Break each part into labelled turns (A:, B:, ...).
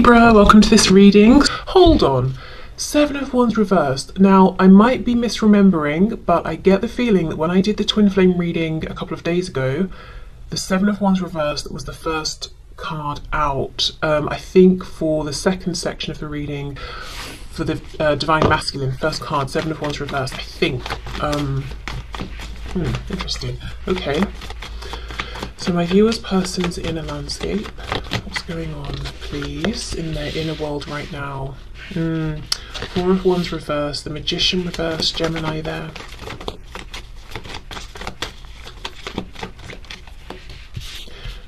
A: Libra, welcome to this reading. Hold on, Seven of Wands reversed. Now, I might be misremembering, but I get the feeling that when I did the twin flame reading a couple of days ago, the Seven of Wands reversed was the first card out. I think for the second section of the reading, for the Divine Masculine, first card, Seven of Wands reversed, I think. Interesting. Okay. So my viewer's person's inner landscape. What's going on, please, in their inner world right now? Four of Wands reversed, the Magician reversed, Gemini there.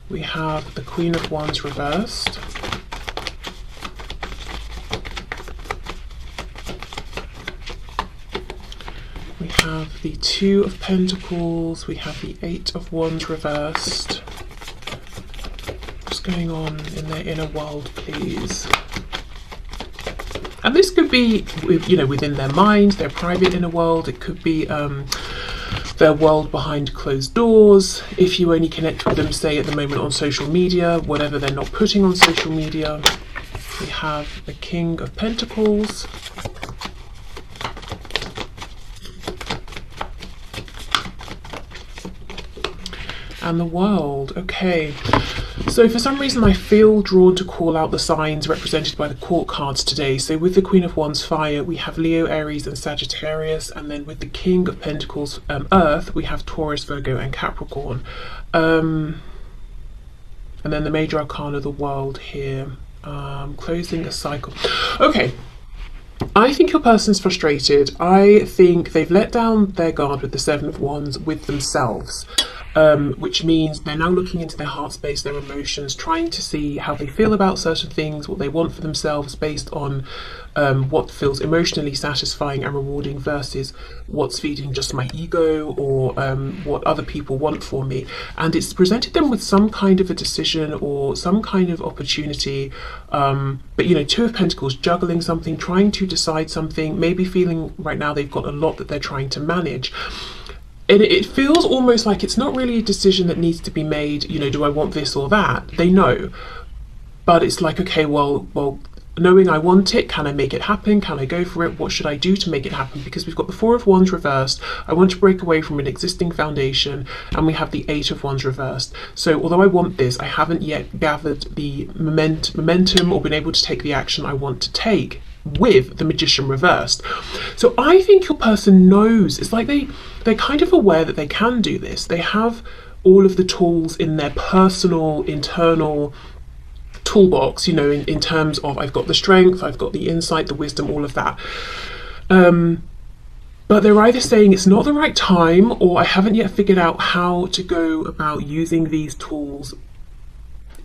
A: We have the Queen of Wands reversed. We have the Two of Pentacles, we have the Eight of Wands reversed. What's going on in their inner world, please? And this could be, you know, within their mind, their private inner world. It could be their world behind closed doors. If you only connect with them, say at the moment on social media, whatever they're not putting on social media. We have the King of Pentacles. And the World. Okay, so for some reason I feel drawn to call out the signs represented by the court cards today. So with the Queen of Wands fire, we have Leo, Aries and Sagittarius, and then with the King of Pentacles Earth, we have Taurus, Virgo and Capricorn. And then the major arcana, the World here, closing a cycle. Okay, I think your person's frustrated. I think they've let down their guard with the Seven of Wands with themselves. Which means they're now looking into their heart space, their emotions, trying to see how they feel about certain things, what they want for themselves based on what feels emotionally satisfying and rewarding versus what's feeding just my ego or what other people want for me. And it's presented them with some kind of a decision or some kind of opportunity. But you know, Two of Pentacles, juggling something, trying to decide something, maybe feeling right now they've got a lot that they're trying to manage. It feels almost like it's not really a decision that needs to be made, you know, do I want this or that? They know. But it's like, okay, well, knowing I want it, can I make it happen? Can I go for it? What should I do to make it happen? Because we've got the Four of Wands reversed. I want to break away from an existing foundation, and we have the Eight of Wands reversed. So although I want this, I haven't yet gathered the momentum or been able to take the action I want to take with the Magician reversed. So I think your person knows. It's like they're kind of aware that they can do this. They have all of the tools in their personal internal toolbox, you know, in terms of I've got the strength, I've got the insight, the wisdom, all of that. But they're either saying it's not the right time, or I haven't yet figured out how to go about using these tools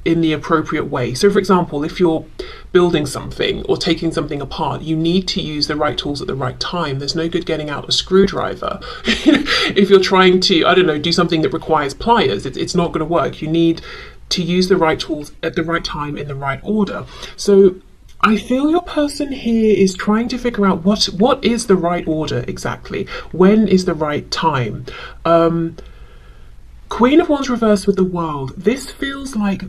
A: in the appropriate way. So for example, if you're building something or taking something apart, you need to use the right tools at the right time. There's no good getting out a screwdriver if you're trying to, I don't know, do something that requires pliers. It's not going to work. You need to use the right tools at the right time in the right order. So I feel your person here is trying to figure out what is the right order exactly. When is the right time? Queen of Wands reversed with the World. This feels like,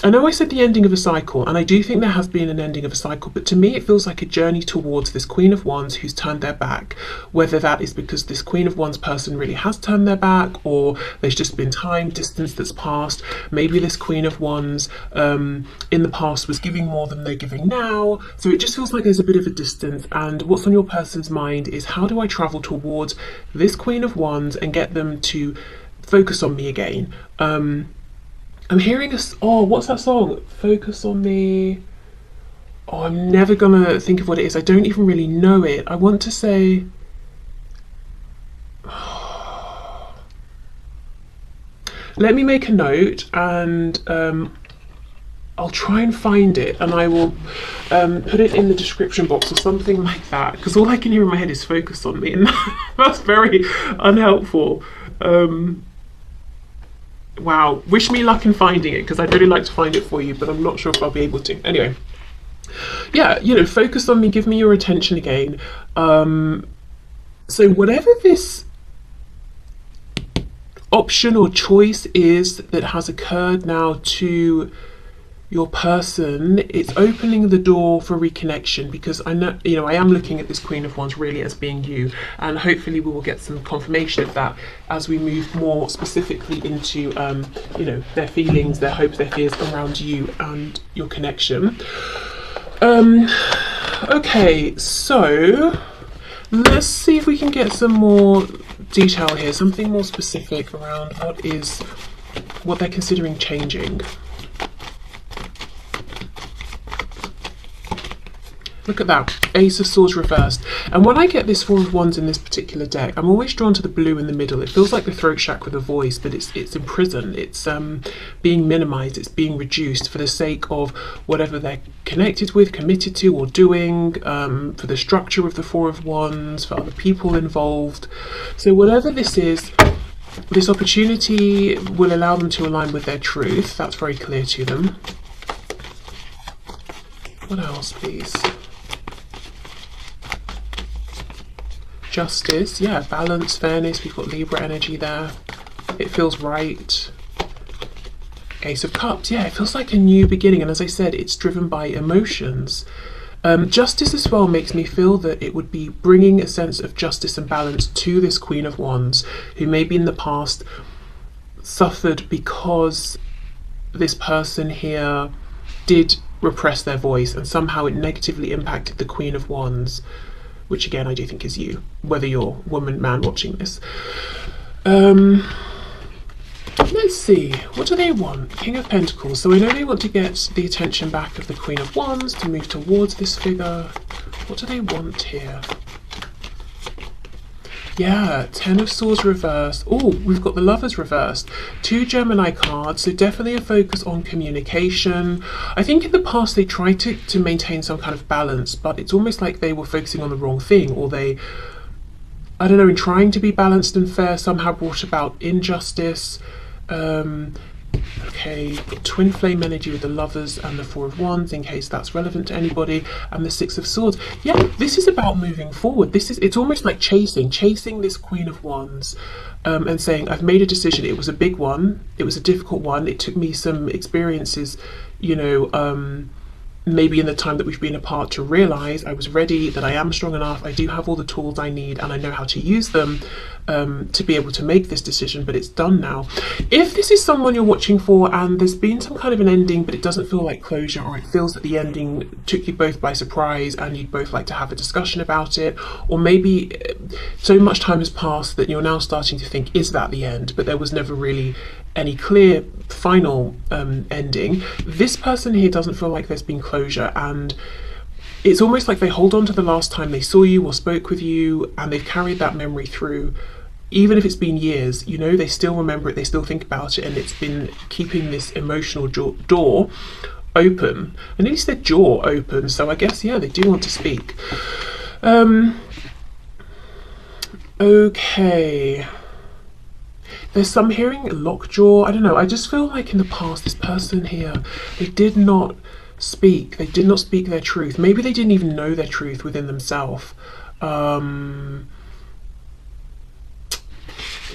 A: I know I said the ending of a cycle, and I do think there has been an ending of a cycle, but to me it feels like a journey towards this Queen of Wands who's turned their back. Whether that is because this Queen of Wands person really has turned their back, or there's just been time, distance that's passed. Maybe this Queen of Wands in the past was giving more than they're giving now. So it just feels like there's a bit of a distance, and what's on your person's mind is, how do I travel towards this Queen of Wands and get them to focus on me again? I'm hearing what's that song? Focus on me. Oh, I'm never gonna think of what it is. I don't even really know it. I want to say, let me make a note, and I'll try and find it, and I will put it in the description box or something like that, because all I can hear in my head is focus on me, and that's very unhelpful. Wow, wish me luck in finding it, because I'd really like to find it for you, but I'm not sure if I'll be able to. Anyway, yeah, you know, focus on me, give me your attention again. So whatever this option or choice is that has occurred now to your person, it's opening the door for reconnection, because I know, you know, I am looking at this Queen of Wands really as being you, and hopefully we will get some confirmation of that as we move more specifically into you know, their feelings, their hopes, their fears around you and your connection. Okay, so let's see if we can get some more detail here, something more specific around what they're considering changing. Look at that, Ace of Swords reversed. And when I get this Four of Wands in this particular deck, I'm always drawn to the blue in the middle. It feels like the throat chakra, the voice, but it's imprisoned. It's being minimized. It's being reduced for the sake of whatever they're connected with, committed to, or doing, for the structure of the Four of Wands, for other people involved. So whatever this is, this opportunity will allow them to align with their truth. That's very clear to them. What else, please? Justice, yeah, balance, fairness. We've got Libra energy there. It feels right. Ace of Cups, yeah, it feels like a new beginning. And as I said, it's driven by emotions. Justice as well makes me feel that it would be bringing a sense of justice and balance to this Queen of Wands, who maybe in the past suffered because this person here did repress their voice, and somehow it negatively impacted the Queen of Wands, which again I do think is you, whether you're woman, man watching this. Let's see, what do they want? King of Pentacles. So I know they want to get the attention back of the Queen of Wands to move towards this figure. What do they want here? Yeah, Ten of Swords reversed. Oh, we've got the Lovers reversed. 2 Gemini cards, so definitely a focus on communication. I think in the past they tried to maintain some kind of balance, but it's almost like they were focusing on the wrong thing, or they, I don't know, in trying to be balanced and fair, somehow brought about injustice. Okay, got twin flame energy with the Lovers and the Four of Wands, in case that's relevant to anybody, and the Six of Swords. Yeah, this is about moving forward. It's almost like chasing this Queen of Wands, and saying, I've made a decision. It was a big one. It was a difficult one. It took me some experiences, you know, maybe in the time that we've been apart, to realize I was ready, that I am strong enough, I do have all the tools I need, and I know how to use them to be able to make this decision, but it's done now. If this is someone you're watching for and there's been some kind of an ending, but it doesn't feel like closure, or it feels that the ending took you both by surprise and you'd both like to have a discussion about it, or maybe so much time has passed that you're now starting to think, is that the end? But there was never really any clear final ending. This person here doesn't feel like there's been closure, and it's almost like they hold on to the last time they saw you or spoke with you, and they've carried that memory through. Even if it's been years, you know, they still remember it, they still think about it, and it's been keeping this emotional door open. I nearly said jaw open, so I guess, yeah, they do want to speak. Okay. There's some hearing lockjaw. I don't know. I just feel like in the past, this person here, they did not speak. They did not speak their truth. Maybe they didn't even know their truth within themselves.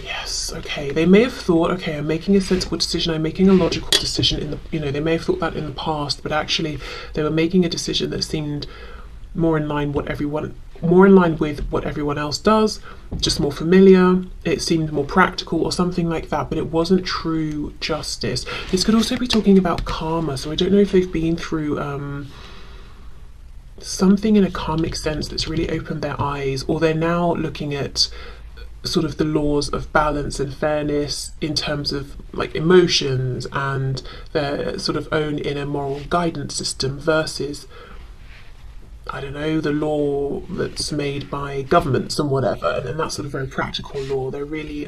A: Yes, okay. They may have thought, okay, I'm making a sensible decision. I'm making a logical decision in the, you know, they may have thought that in the past, but actually they were making a decision that seemed more in line with what everyone else does, just more familiar. It seemed more practical or something like that, but it wasn't true justice. This could also be talking about karma, so I don't know if they've been through something in a karmic sense that's really opened their eyes, or they're now looking at sort of the laws of balance and fairness in terms of like emotions and their sort of own inner moral guidance system versus, I don't know, the law that's made by governments and whatever, and that sort of very practical law. They're really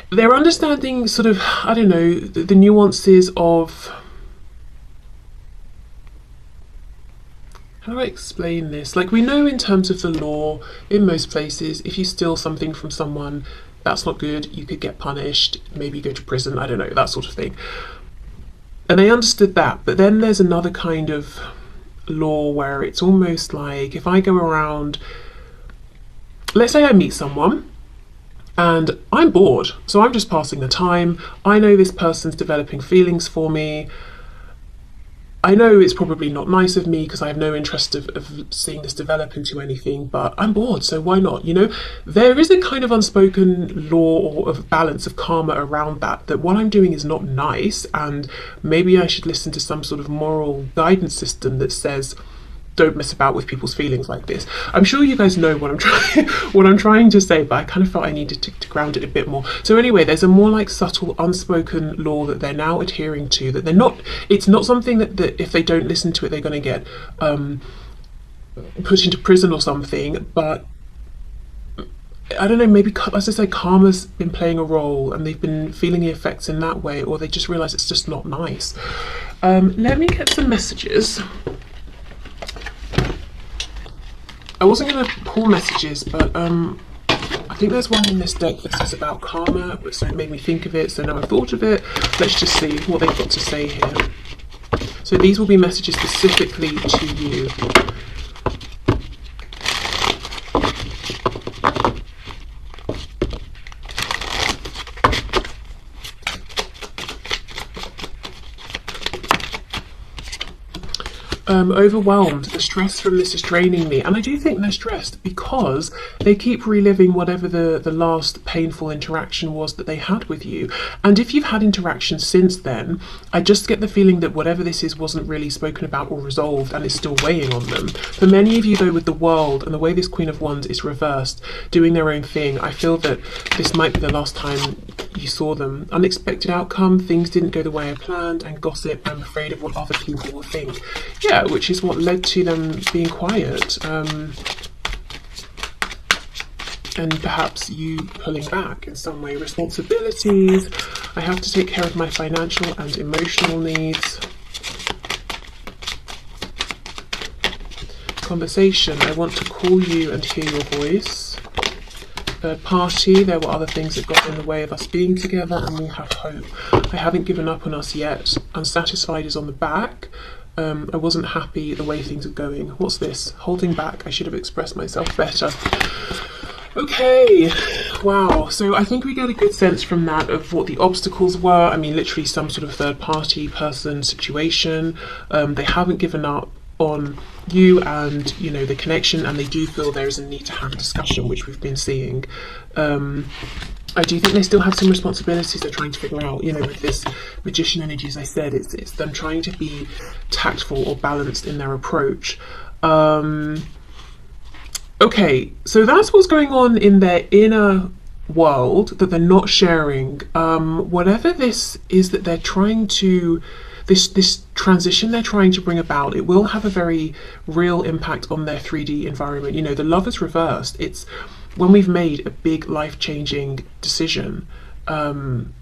A: they're understanding sort of, I don't know, the nuances of, how do I explain this? Like, we know in terms of the law, in most places, if you steal something from someone, that's not good. You could get punished, maybe go to prison, I don't know, that sort of thing. And they understood that, but then there's another kind of law where it's almost like, if I go around, let's say I meet someone and I'm bored, so I'm just passing the time. I know this person's developing feelings for me. I know it's probably not nice of me because I have no interest of seeing this develop into anything, but I'm bored, so why not? You know, there is a kind of unspoken law or of balance of karma around that, that what I'm doing is not nice, and maybe I should listen to some sort of moral guidance system that says, don't mess about with people's feelings like this. I'm sure you guys know what I'm trying what I'm trying to say, but I kind of felt I needed to ground it a bit more. So anyway, there's a more like subtle unspoken law that they're now adhering to, that they're not, it's not something that if they don't listen to it they're going to get put into prison or something, but I don't know, maybe, as I say, karma's been playing a role and they've been feeling the effects in that way, or they just realise it's just not nice. Let me get some messages. I wasn't going to pull messages, but I think there's one in this deck that says about karma, so it made me think of it, so now I've thought of it. Let's just see what they've got to say here. So these will be messages specifically to you. Overwhelmed. The stress from this is draining me, and I do think they're stressed because they keep reliving whatever the last painful interaction was that they had with you. And if you've had interactions since then, I just get the feeling that whatever this is wasn't really spoken about or resolved, and it's still weighing on them. For many of you though, with the World and the way this Queen of Wands is reversed, doing their own thing, I feel that this might be the last time you saw them. Unexpected outcome, things didn't go the way I planned, and gossip, I'm afraid of what other people will think. Yeah, which is what led to them being quiet, and perhaps you pulling back in some way. Responsibilities, I have to take care of my financial and emotional needs. Conversation, I want to call you and hear your voice. Third party, there were other things that got in the way of us being together, and we have hope. I haven't given up on us yet. Unsatisfied is on the back. I wasn't happy the way things are going. What's this? Holding back. I should have expressed myself better. Okay, wow. So I think we get a good sense from that of what the obstacles were. I mean, literally some sort of third party person situation. They haven't given up on you and, you know, the connection, and they do feel there is a need to have a discussion, which we've been seeing. I do think they still have some responsibilities they're trying to figure out, you know, with this Magician energy. As I said, it's them trying to be tactful or balanced in their approach. Okay, so that's what's going on in their inner world that they're not sharing. Whatever this is that they're trying to, this transition they're trying to bring about, it will have a very real impact on their 3D environment. You know, the Lovers reversed, it's when we've made a big life-changing decision, and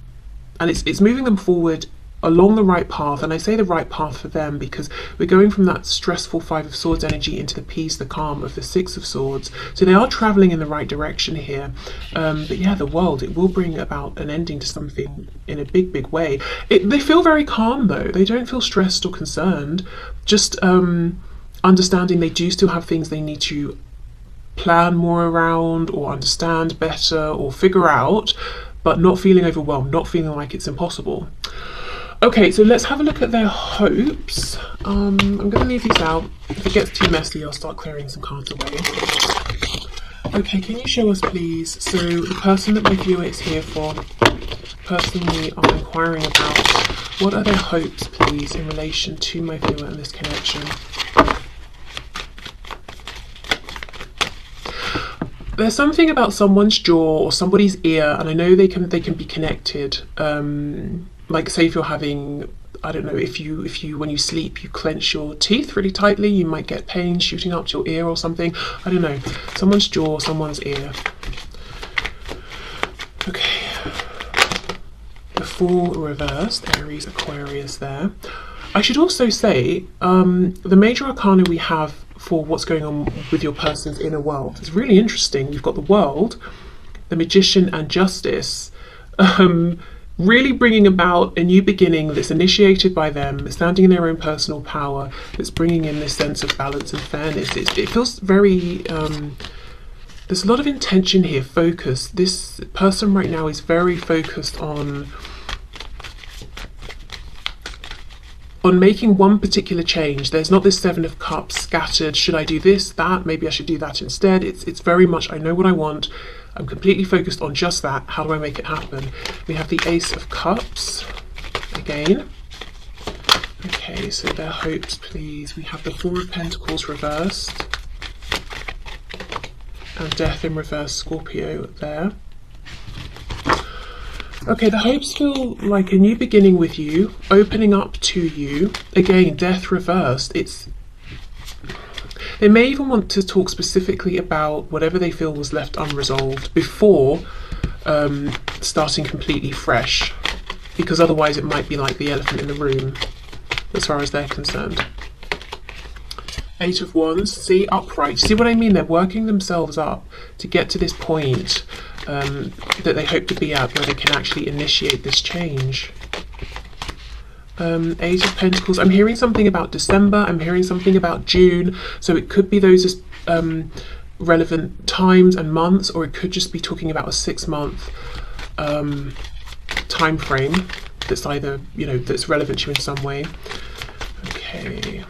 A: it's moving them forward along the right path. And I say the right path for them because we're going from that stressful Five of Swords energy into the peace, the calm of the Six of Swords. So they are traveling in the right direction here. But yeah, the World, it will bring about an ending to something in a big way. They feel very calm though. They don't feel stressed or concerned. Just understanding they do still have things they need to plan more around or understand better or figure out, but not feeling overwhelmed, not feeling like it's impossible. Okay, so let's have a look at their hopes. I'm going to leave these out. If it gets too messy, I'll start clearing some cards away. Okay, can you show us please? So the person that my viewer is here for, the person we are inquiring about, what are their hopes please in relation to my viewer and this connection? There's something about someone's jaw or somebody's ear, and I know they can be connected. Like say if you're having, I don't know, if you when you sleep you clench your teeth really tightly, you might get pain shooting up to your ear or something. I don't know. Someone's jaw, someone's ear. Okay. The Fool reversed, Aries, Aquarius there. I should also say, the major arcana we have for what's going on with your person's inner world is really interesting. You've got the World, the Magician and Justice, really bringing about a new beginning that's initiated by them, standing in their own personal power, that's bringing in this sense of balance and fairness. It feels very There's a lot of intention here, focus. This person right now is very focused on making one particular change. There's not this Seven of Cups scattered, should I do this, that, maybe I should do that instead. It's very much, I know what I want, I'm completely focused on just that, how do I make it happen? We have the Ace of Cups again. Okay, so their hopes, please. We have the Four of Pentacles reversed and Death in reverse, Scorpio there. Okay, the hopes feel like a new beginning with you, opening up to you. Again, Death reversed. They may even want to talk specifically about whatever they feel was left unresolved before starting completely fresh, because otherwise it might be like the elephant in the room as far as they're concerned. Eight of Wands, see, upright. See what I mean? They're working themselves up to get to this point that they hope to be at, where they can actually initiate this change. Eight of Pentacles. I'm hearing something about December. I'm hearing something about June. So it could be those relevant times and months, or it could just be talking about a 6-month time frame that's either, you know, that's relevant to you in some way. Okay.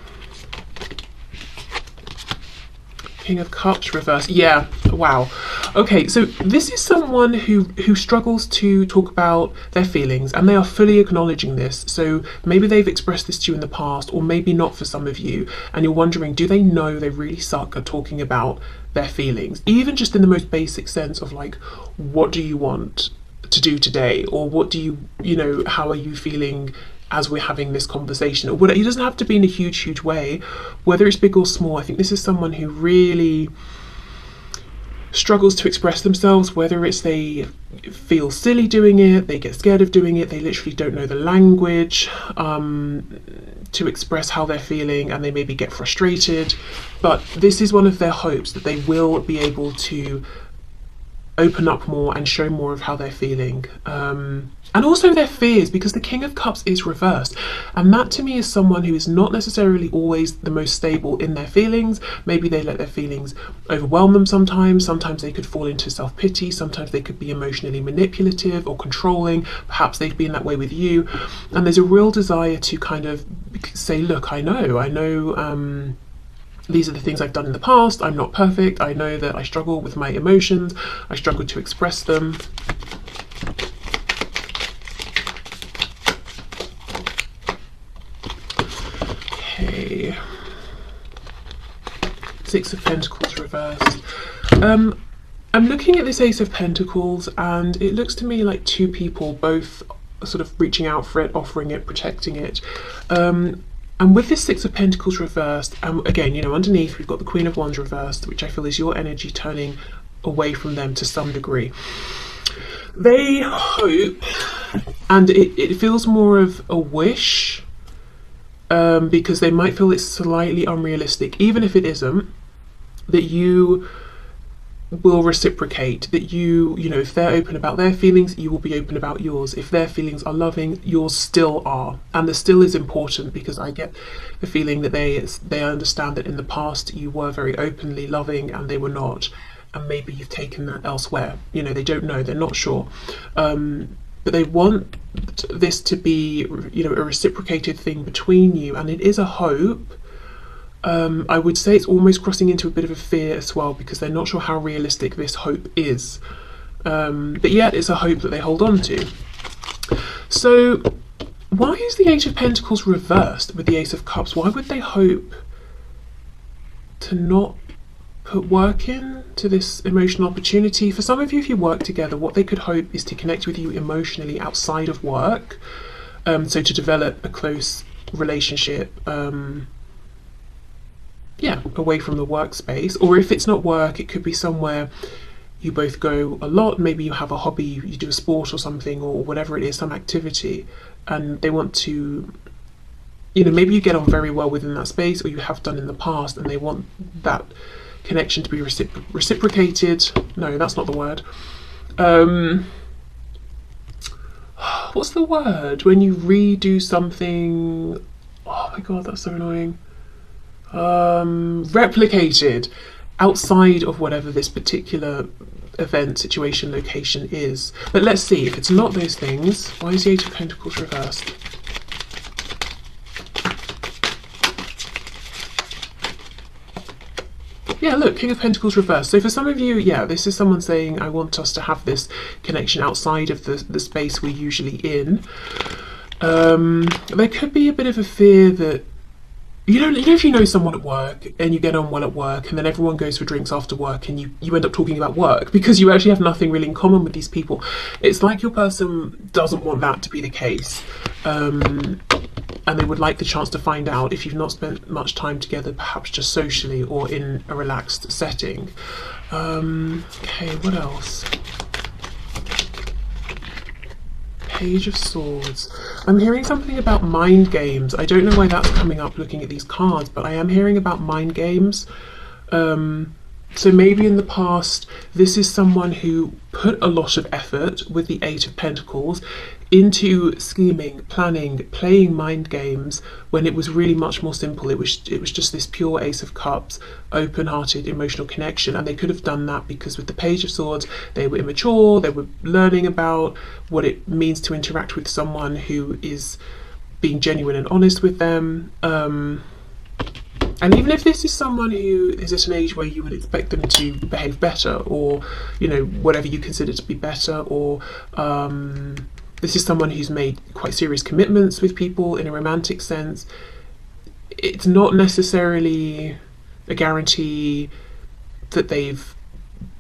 A: King of Cups reverse. Yeah, wow. Okay, so this is someone who struggles to talk about their feelings, and they are fully acknowledging this. So maybe they've expressed this to you in the past, or maybe not for some of you, and you're wondering, do they know they really suck at talking about their feelings? Even just in the most basic sense of like, what do you want to do today? Or what do you know, how are you feeling as we're having this conversation? Or it doesn't have to be in a huge way, whether it's big or small. I think this is someone who really struggles to express themselves, whether it's they feel silly doing it, they get scared of doing it, they literally don't know the language to express how they're feeling, and they maybe get frustrated. But this is one of their hopes, that they will be able to open up more and show more of how they're feeling. And also their fears, because the King of Cups is reversed. And that to me is someone who is not necessarily always the most stable in their feelings. Maybe they let their feelings overwhelm them sometimes. Sometimes they could fall into self-pity. Sometimes they could be emotionally manipulative or controlling. Perhaps they've been that way with you. And there's a real desire to kind of say, look, I know, these are the things I've done in the past. I'm not perfect. I know that I struggle with my emotions. I struggle to express them. Okay. Six of Pentacles reversed. I'm looking at this Ace of Pentacles, and it looks to me like two people, both sort of reaching out for it, offering it, protecting it. And with this Six of Pentacles reversed, again, you know, underneath we've got the Queen of Wands reversed, which I feel is your energy turning away from them to some degree. They hope, and it feels more of a wish, because they might feel it's slightly unrealistic, even if it isn't, that you will reciprocate, that you know, if they're open about their feelings, you will be open about yours. If their feelings are loving, yours still are. And the still is important, because I get the feeling that they understand that in the past you were very openly loving and they were not, and maybe you've taken that elsewhere. You know, they don't know, they're not sure, but they want this to be, you know, a reciprocated thing between you, and it is a hope. I would say it's almost crossing into a bit of a fear as well, because they're not sure how realistic this hope is. But yet it's a hope that they hold on to. So why is the Eight of Pentacles reversed with the Ace of Cups? Why would they hope to not put work in to this emotional opportunity? For some of you, if you work together, what they could hope is to connect with you emotionally outside of work. So to develop a close relationship, away from the workspace. Or if it's not work, it could be somewhere you both go a lot. Maybe you have a hobby, you do a sport or something, or whatever it is, some activity, and they want to, you know, maybe you get on very well within that space, or you have done in the past, and they want that connection to be reciprocated. No, that's not the word. What's the word when you redo something? Oh my god, that's so annoying. Replicated. outside of whatever this particular event, situation, location is. But let's see, if it's not those things, why is the Eight of Pentacles reversed? Yeah, look, King of Pentacles reversed. So for some of you, yeah, this is someone saying, I want us to have this connection outside of the space we're usually in. There could be a bit of a fear that, you know, if you know someone at work and you get on well at work and then everyone goes for drinks after work and you end up talking about work because you actually have nothing really in common with these people. It's like your person doesn't want that to be the case. And they would like the chance to find out if you've not spent much time together, perhaps just socially or in a relaxed setting. Okay, what else? Page of Swords. I'm hearing something about mind games. I don't know why that's coming up looking at these cards, but I am hearing about mind games. So maybe in the past, this is someone who put a lot of effort with the Eight of Pentacles into scheming, planning, playing mind games when it was really much more simple. It was just this pure Ace of Cups, open-hearted, emotional connection. And they could have done that because with the Page of Swords, they were immature, they were learning about what it means to interact with someone who is being genuine and honest with them. And even if this is someone who is at an age where you would expect them to behave better, or, you know, whatever you consider to be better, or this is someone who's made quite serious commitments with people in a romantic sense, it's not necessarily a guarantee that they've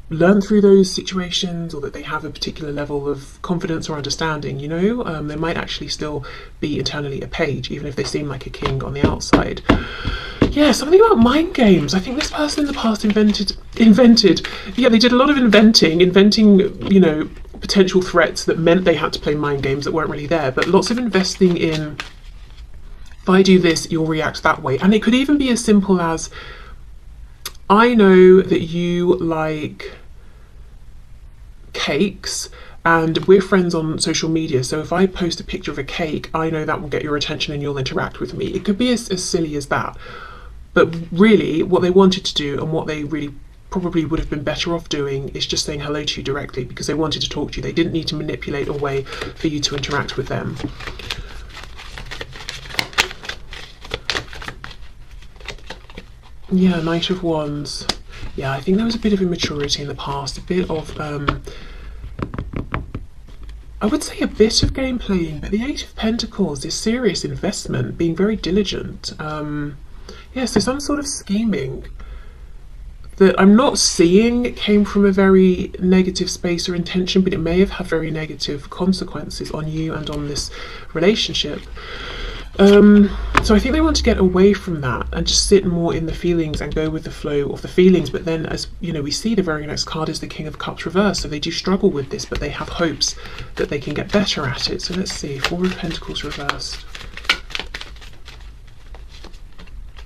A: learned through those situations or that they have a particular level of confidence or understanding, you know. They might actually still be internally a page, even if they seem like a king on the outside. Yeah, something about mind games. I think this person in the past invented. Yeah, they did a lot of inventing, you know, potential threats that meant they had to play mind games that weren't really there, but lots of investing in, if I do this, you'll react that way. And it could even be as simple as, I know that you like cakes and we're friends on social media, so if I post a picture of a cake, I know that will get your attention and you'll interact with me. It could be as silly as that. But really, what they wanted to do and what they really probably would have been better off doing is just saying hello to you directly, because they wanted to talk to you. They didn't need to manipulate a way for you to interact with them. Yeah, Knight of Wands. Yeah, I think there was a bit of immaturity in the past, a bit of, I would say a bit of game playing, but the Eight of Pentacles is serious investment, being very diligent. Yeah, so some sort of scheming that I'm not seeing came from a very negative space or intention, but it may have had very negative consequences on you and on this relationship. So I think they want to get away from that and just sit more in the feelings and go with the flow of the feelings. But then, as you know, we see the very next card is the King of Cups reversed, so they do struggle with this, but they have hopes that they can get better at it. So let's see, Four of Pentacles reversed.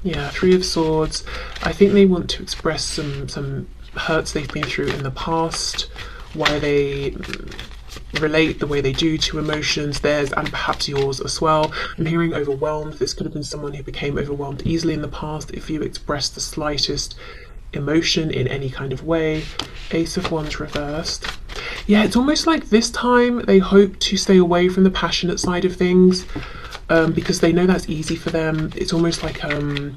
A: Yeah, Three of Swords. I think they want to express some hurts they've been through in the past, why they relate the way they do to emotions, theirs and perhaps yours as well. I'm hearing overwhelmed. This could have been someone who became overwhelmed easily in the past if you expressed the slightest emotion in any kind of way. Ace of Wands reversed. Yeah, it's almost like this time they hope to stay away from the passionate side of things, because they know that's easy for them. It's almost like a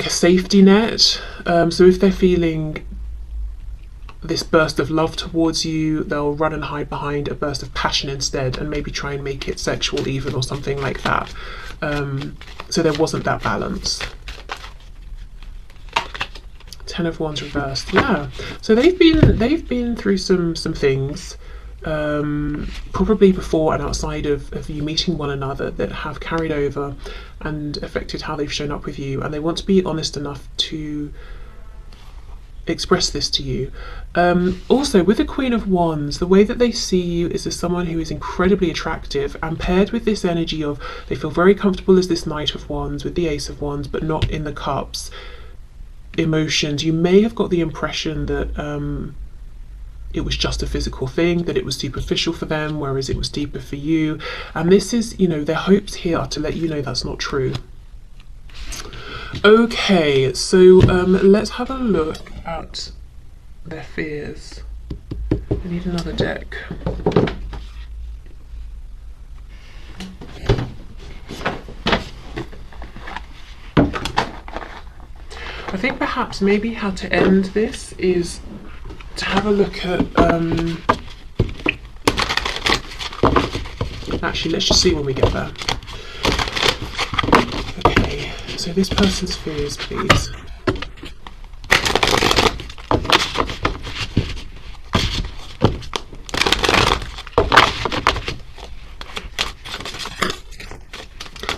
A: safety net. So if they're feeling this burst of love towards you, they'll run and hide behind a burst of passion instead, and maybe try and make it sexual even, or something like that. So there wasn't that balance. Ten of Wands reversed. Yeah, so they've been through some things, probably before and outside of you meeting one another, that have carried over and affected how they've shown up with you, and they want to be honest enough to express this to you. Also, with the Queen of Wands, the way that they see you is as someone who is incredibly attractive, and paired with this energy of they feel very comfortable as this Knight of Wands with the Ace of Wands, but not in the cups emotions. You may have got the impression that it was just a physical thing, that it was superficial for them, whereas it was deeper for you. And this is, you know, their hopes here are to let you know that's not true. Okay, so let's have a look at their fears. I need another deck. I think perhaps maybe how to end this is to have a look at, actually let's just see when we get there. Okay, so this person's fears, please.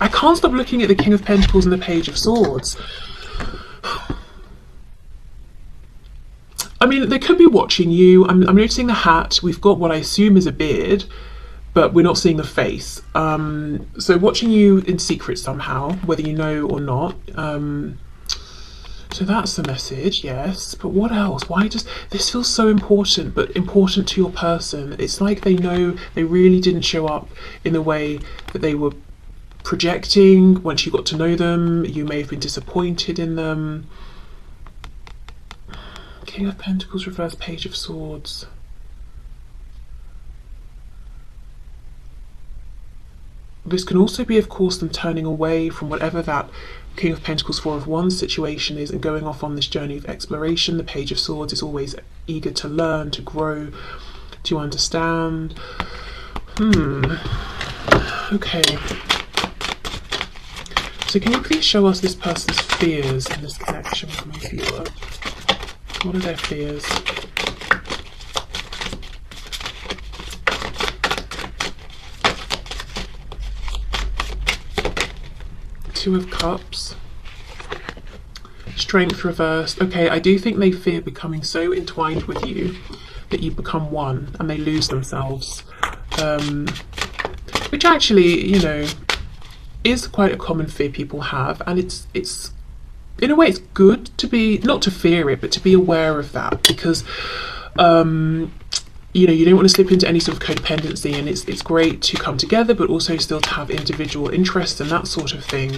A: I can't stop looking at the King of Pentacles and the Page of Swords. I mean, they could be watching you. I'm noticing the hat. We've got what I assume is a beard, but we're not seeing the face. So watching you in secret somehow, whether you know or not. So that's the message, yes. But what else? Why does this feel so important, but important to your person? It's like they know they really didn't show up in the way that they were projecting. Once you got to know them, you may have been disappointed in them. King of Pentacles reverse, Page of Swords. This can also be, of course, them turning away from whatever that King of Pentacles, Four of Wands situation is and going off on this journey of exploration. The Page of Swords is always eager to learn, to grow, to understand. Okay. So can you please show us this person's fears in this connection with my viewer? What are their fears? Two of Cups. Strength reversed. Okay, I do think they fear becoming so entwined with you that you become one and they lose themselves. Which actually, you know, is quite a common fear people have, and it's in a way it's good to be, not to fear it, but to be aware of that, because you know, you don't want to slip into any sort of codependency, and it's great to come together but also still to have individual interests and that sort of thing.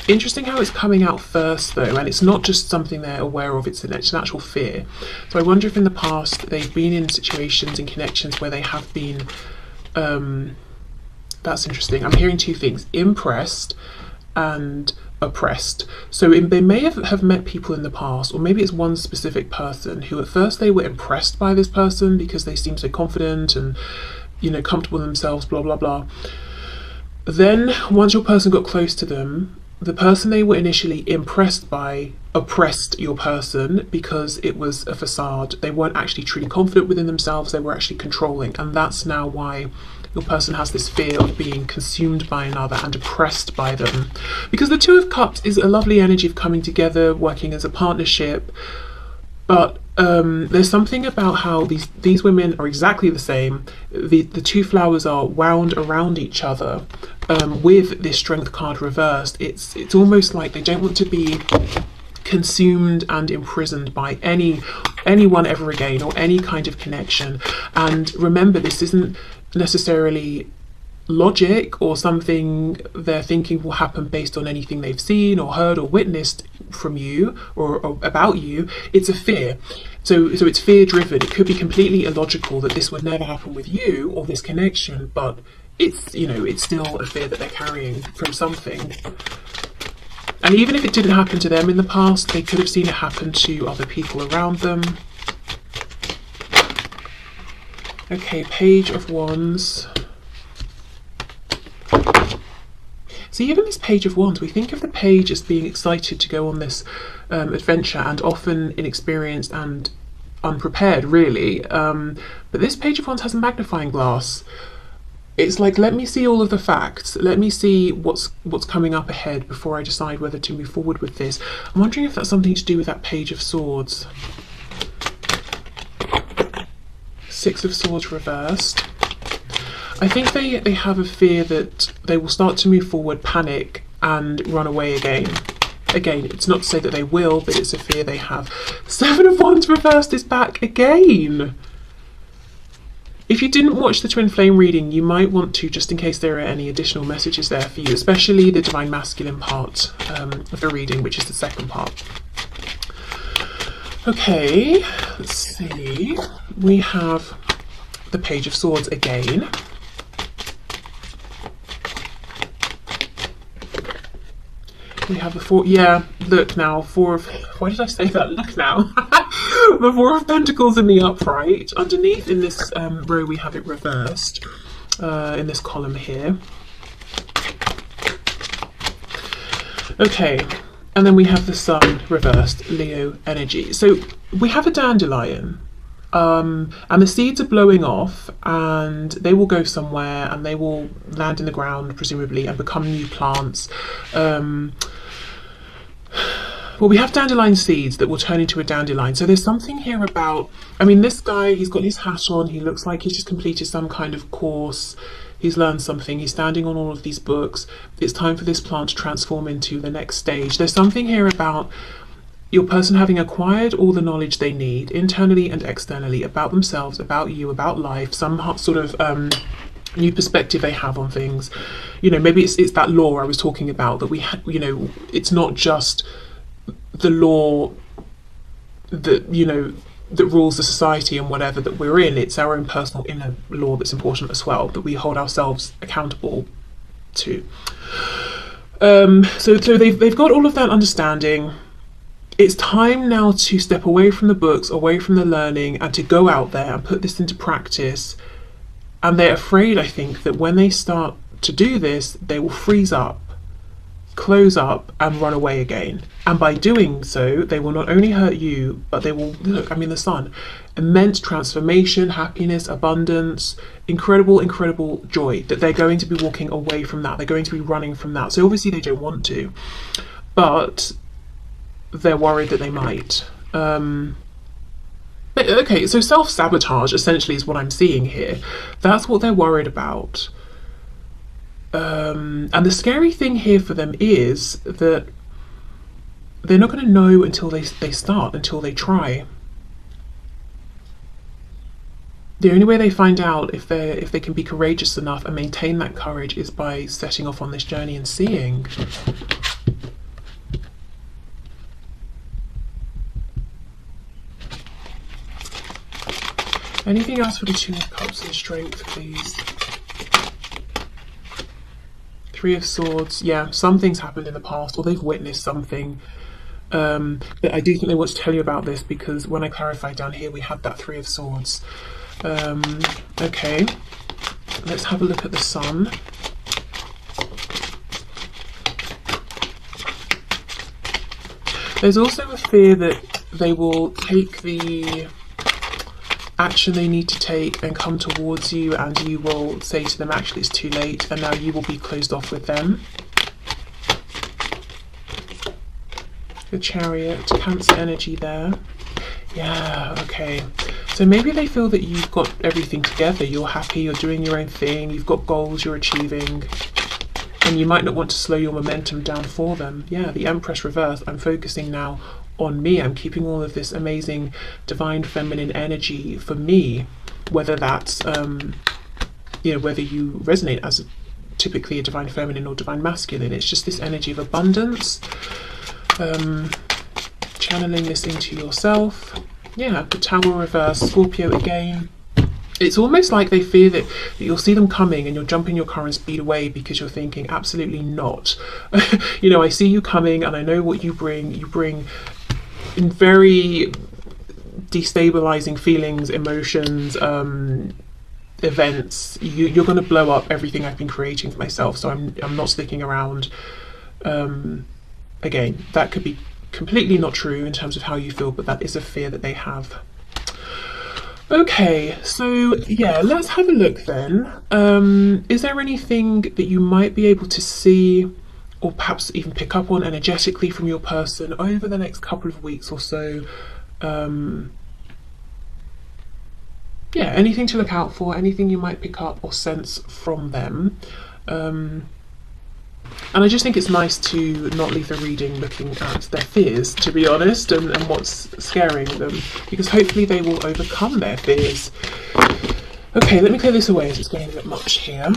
A: Interesting how it's coming out first though, and it's not just something they're aware of, it's an actual fear. So I wonder if in the past they've been in situations and connections where they have been that's interesting. I'm hearing two things: impressed and oppressed. So they may have met people in the past, or maybe it's one specific person who at first they were impressed by this person because they seemed so confident and, you know, comfortable in themselves, blah blah blah. Then once your person got close to them, the person they were initially impressed by oppressed your person because it was a facade. They weren't actually truly confident within themselves, they were actually controlling, and that's now why your person has this fear of being consumed by another and oppressed by them. Because the Two of Cups is a lovely energy of coming together, working as a partnership, but there's something about how these women are exactly the same. The two flowers are wound around each other with this Strength card reversed. It's almost like they don't want to be consumed and imprisoned by anyone ever again, or any kind of connection. And remember, this isn't necessarily logic or something they're thinking will happen based on anything they've seen or heard or witnessed from you or about you. It's a fear. So it's fear driven. It could be completely illogical that this would never happen with you or this connection, but it's, you know, it's still a fear that they're carrying from something. And even if it didn't happen to them in the past, they could have seen it happen to other people around them. Okay, Page of Wands. So even this Page of Wands, we think of the page as being excited to go on this adventure, and often inexperienced and unprepared, really. But this Page of Wands has a magnifying glass. It's like, let me see all of the facts. Let me see what's coming up ahead before I decide whether to move forward with this. I'm wondering if that's something to do with that Page of Swords. Six of Swords reversed. I think they have a fear that they will start to move forward, panic, and run away again. Again, it's not to say that they will, but it's a fear they have. Seven of Wands reversed is back again. If you didn't watch the twin flame reading, you might want to, just in case there are any additional messages there for you, especially the divine masculine part of the reading, which is the second part. Okay, let's see. We have the Page of Swords again. We have the four, yeah, look now, why did I say that? Look now. The Four of Pentacles in the upright. Underneath in this row we have it reversed, in this column here. Okay, and then we have the Sun reversed, Leo energy. So we have a dandelion, and the seeds are blowing off, and they will go somewhere and they will land in the ground presumably and become new plants. Well, we have dandelion seeds that will turn into a dandelion. So there's something here about, I mean, this guy, he's got his hat on, he looks like he's just completed some kind of course, he's learned something, he's standing on all of these books. It's time for this plant to transform into the next stage. There's something here about your person having acquired all the knowledge they need, internally and externally, about themselves, about you, about life, some sort of new perspective they have on things. You know, maybe it's that law I was talking about, that we had, you know, it's not just the law that, you know, that rules the society and whatever that we're in. It's our own personal inner law that's important as well, that we hold ourselves accountable to. So they've got all of that understanding. It's time now to step away from the books, away from the learning, and to go out there and put this into practice. And they're afraid, I think, that when they start to do this, they will freeze up, close up, and run away again. And by doing so, they will not only hurt you, but they will, look, I mean, the Sun, immense transformation, happiness, abundance, incredible, incredible joy, that they're going to be walking away from that. They're going to be running from that. So obviously they don't want to, but they're worried that they might. Okay, so self-sabotage essentially is what I'm seeing here. That's what they're worried about. And the scary thing here for them is that they're not going to know until they start, until they try. The only way they find out if they can be courageous enough and maintain that courage is by setting off on this journey and seeing. Anything else for the Two of Cups and Strength, please? Three of Swords. Yeah, something's happened in the past, or they've witnessed something. But I do think they want to tell you about this, because when I clarified down here, we had that Three of Swords. Okay, let's have a look at the Sun. There's also a fear that they will take the action they need to take and come towards you, and you will say to them, actually it's too late, and now you will be closed off with them. The Chariot, Cancer energy there. Yeah, okay. So maybe they feel that you've got everything together, you're happy, you're doing your own thing, you've got goals you're achieving, and you might not want to slow your momentum down for them. Yeah, the Empress reverse. I'm focusing now on me. I'm keeping all of this amazing divine feminine energy for me, whether that's you know, whether you resonate as typically a divine feminine or divine masculine. It's just this energy of abundance, channeling this into yourself. Yeah, the Tower reverse, Scorpio again. It's almost like they fear that you'll see them coming and you'll jump in your car and speed away, because you're thinking, absolutely not. You know, I see you coming and I know what you bring. You bring in very destabilizing feelings, emotions, events. You're going to blow up everything I've been creating for myself, so I'm not sticking around. Again, that could be completely not true in terms of how you feel, but that is a fear that they have. Okay, so yeah, let's have a look then. Is there anything that you might be able to see, or perhaps even pick up on energetically from your person over the next couple of weeks or so? Yeah, anything to look out for, anything you might pick up or sense from them. And I just think it's nice to not leave the reading looking at their fears, to be honest, and what's scaring them, because hopefully they will overcome their fears. Okay, let me clear this away as it's getting a bit much here.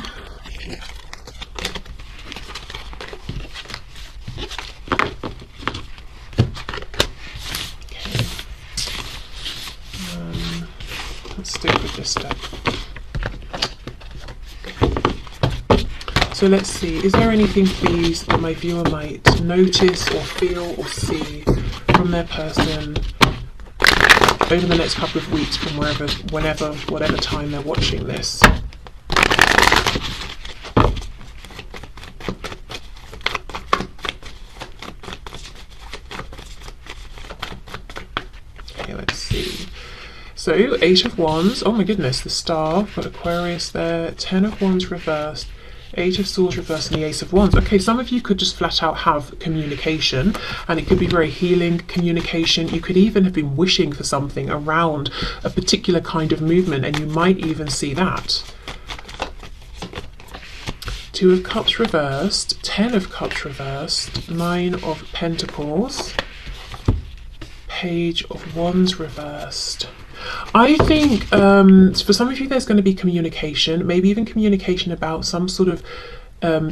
A: Let's stick with this step. So let's see, is there anything, please, that my viewer might notice or feel or see from their person over the next couple of weeks, from wherever, whenever, whatever time they're watching this? Okay, let's see. So, 8 of Wands, oh my goodness, the Star, got Aquarius there, 10 of Wands reversed, 8 of Swords reversed, and the Ace of Wands. Okay, some of you could just flat out have communication, and it could be very healing communication. You could even have been wishing for something around a particular kind of movement, and you might even see that. 2 of Cups reversed, 10 of Cups reversed, 9 of Pentacles, Page of Wands reversed. I think for some of you there's going to be communication, maybe even communication about some sort of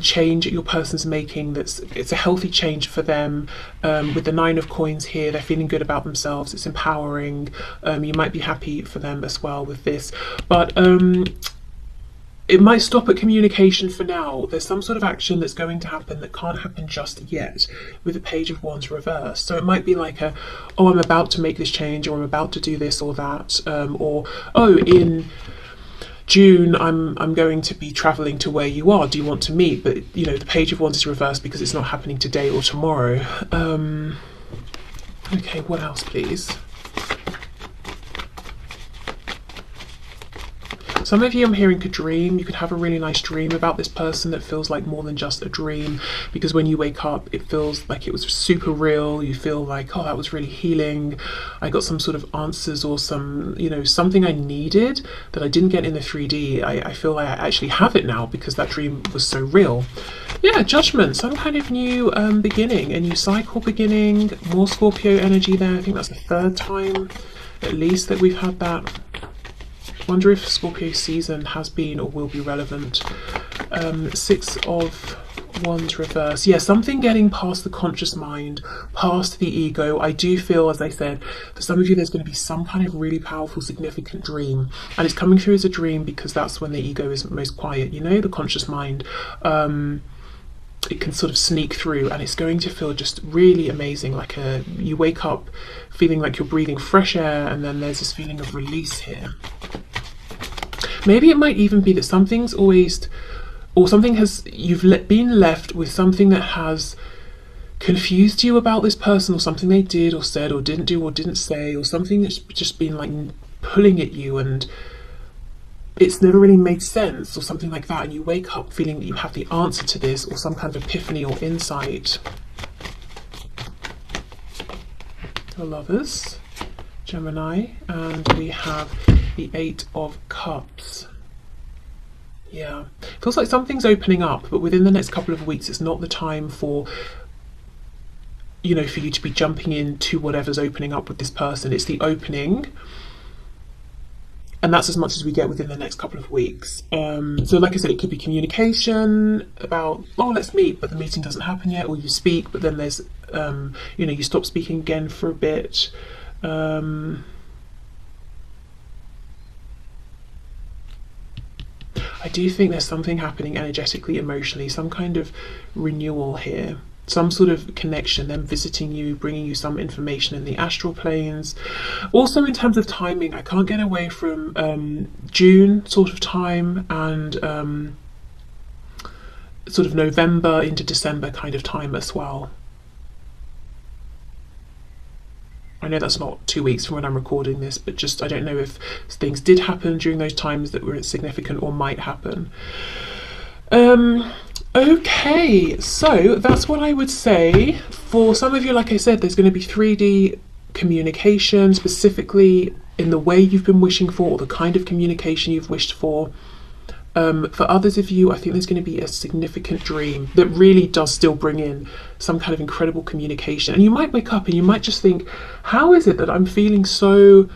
A: change that your person's making. It's a healthy change for them. With the 9 of Coins here, they're feeling good about themselves. It's empowering. You might be happy for them as well with this, but it might stop at communication for now. There's some sort of action that's going to happen that can't happen just yet with the Page of Wands reversed. So it might be like oh, I'm about to make this change, or I'm about to do this or that, or oh, in June I'm going to be traveling to where you are. Do you want to meet? But you know, the Page of Wands is reversed because it's not happening today or tomorrow. Okay, what else, please? Some of you, I'm hearing, could dream. You could have a really nice dream about this person that feels like more than just a dream, because when you wake up it feels like it was super real. You feel like, oh, that was really healing. I got some sort of answers, or some, you know, something I needed that I didn't get in the 3D. I feel like I actually have it now because that dream was so real. Yeah, Judgment, some kind of new beginning, a new cycle beginning. More Scorpio energy there. I think that's the 3rd time at least that we've had that. Wonder if Scorpio season has been or will be relevant. 6 of Wands reverse. Yeah, something getting past the conscious mind, past the ego. I do feel, as I said, for some of you there's going to be some kind of really powerful, significant dream, and it's coming through as a dream because that's when the ego is most quiet, you know, the conscious mind. It can sort of sneak through, and it's going to feel just really amazing, like you wake up feeling like you're breathing fresh air, and then there's this feeling of release here. Maybe it might even be that something's always, or something has, you've been left with something that has confused you about this person, or something they did or said or didn't do or didn't say, or something that's just been like pulling at you and it's never really made sense, or something like that, and you wake up feeling that you have the answer to this, or some kind of epiphany or insight. The Lovers, Gemini, and we have the 8 of Cups. Yeah, feels like something's opening up, but within the next couple of weeks it's not the time for, you know, for you to be jumping into whatever's opening up with this person. It's the opening, and that's as much as we get within the next couple of weeks. So like I said, it could be communication about, oh, let's meet, but the meeting doesn't happen yet, or you speak, but then there's you know, you stop speaking again for a bit. I do think there's something happening energetically, emotionally, some kind of renewal here, some sort of connection, them visiting you, bringing you some information in the astral planes. Also in terms of timing, I can't get away from June sort of time, and sort of November into December kind of time as well. I know that's not 2 weeks from when I'm recording this, but just I don't know if things did happen during those times that were significant or might happen. Okay, so that's what I would say. For some of you, like I said, there's going to be 3D communication, specifically in the way you've been wishing for, or the kind of communication you've wished for. For others of you, I think there's going to be a significant dream that really does still bring in some kind of incredible communication. And you might wake up and you might just think, how is it that I'm feeling so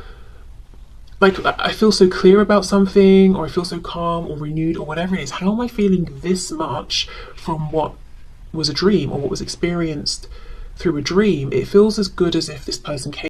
A: like I feel so clear about something, or I feel so calm or renewed or whatever it is. How am I feeling this much from what was a dream or what was experienced through a dream? It feels as good as if this person came